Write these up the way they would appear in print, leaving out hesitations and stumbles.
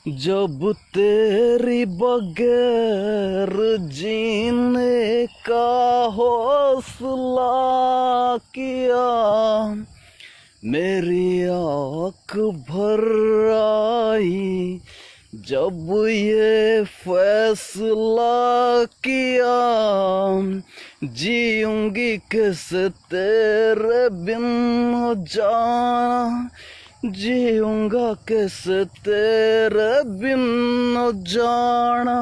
जब तेरी बगैर जीने का हौसला किया, मेरी आँख भर आई जब ये फैसला किया, जीऊंगी कैसे तेरे बिन जाना, जीऊंगा कैसे तेरे बिन जाना,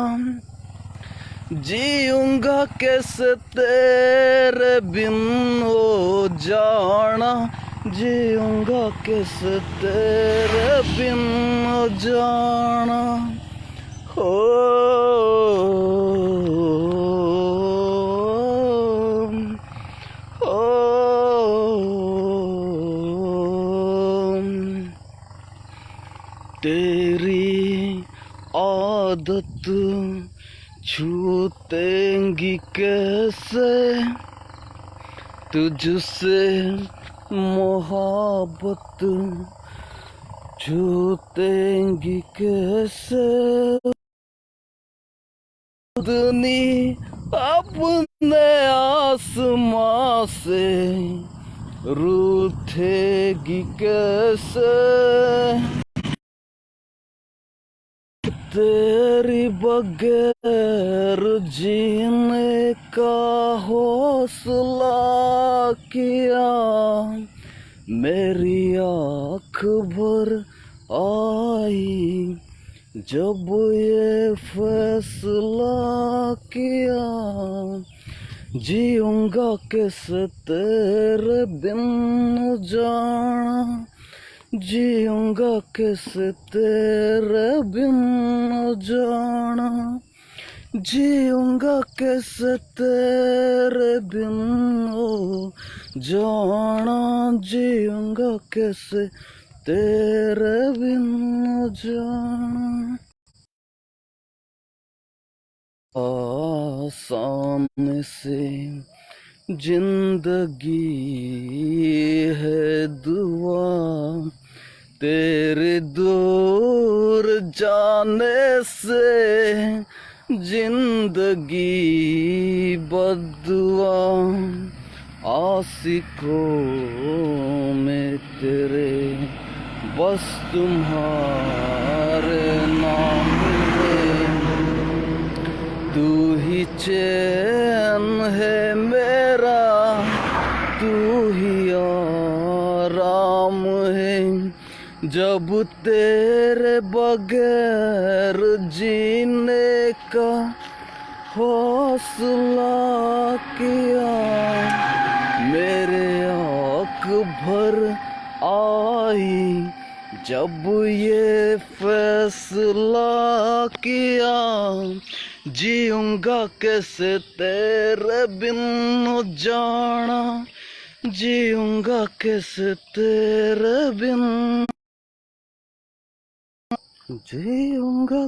जीऊंगा कैसे तेरे बिन हो जाना, जीऊंगा कैसे तेरे बिन जाना। हो तेरी आदत छूटेंगी कैसे, तुझसे मोहब्बत छूटेंगी कैसे, दुनी अपने आसमां से रूठेगी कैसे, तेरी बगैर जीने का हौसला किया, मेरी आँख भर आई जब ये फैसला किया, जीऊंगा कैसे तेरे बिन जाना, जीऊंगा कैसे तेरे बिन जाना, जीऊंगा कैसे तेरे बिन जाना, जीऊंगा कैसे तेरे बिन जाना। सामने से जिंदगी है दुआ, तेरे दूर जाने से जिंदगी बद्दुआ, आशिकों में तेरे बस तुम्हारे नाम है, तू ही चैन है मेरा, तू ही आराम है, जब तेरे बगैर जीने का हौसला किया, मेरे आँख भर आई जब ये फैसला किया, जीऊंगा कैसे तेरे बिन जाना, जीऊंगा कैसे तेरे बिन, जीऊंगा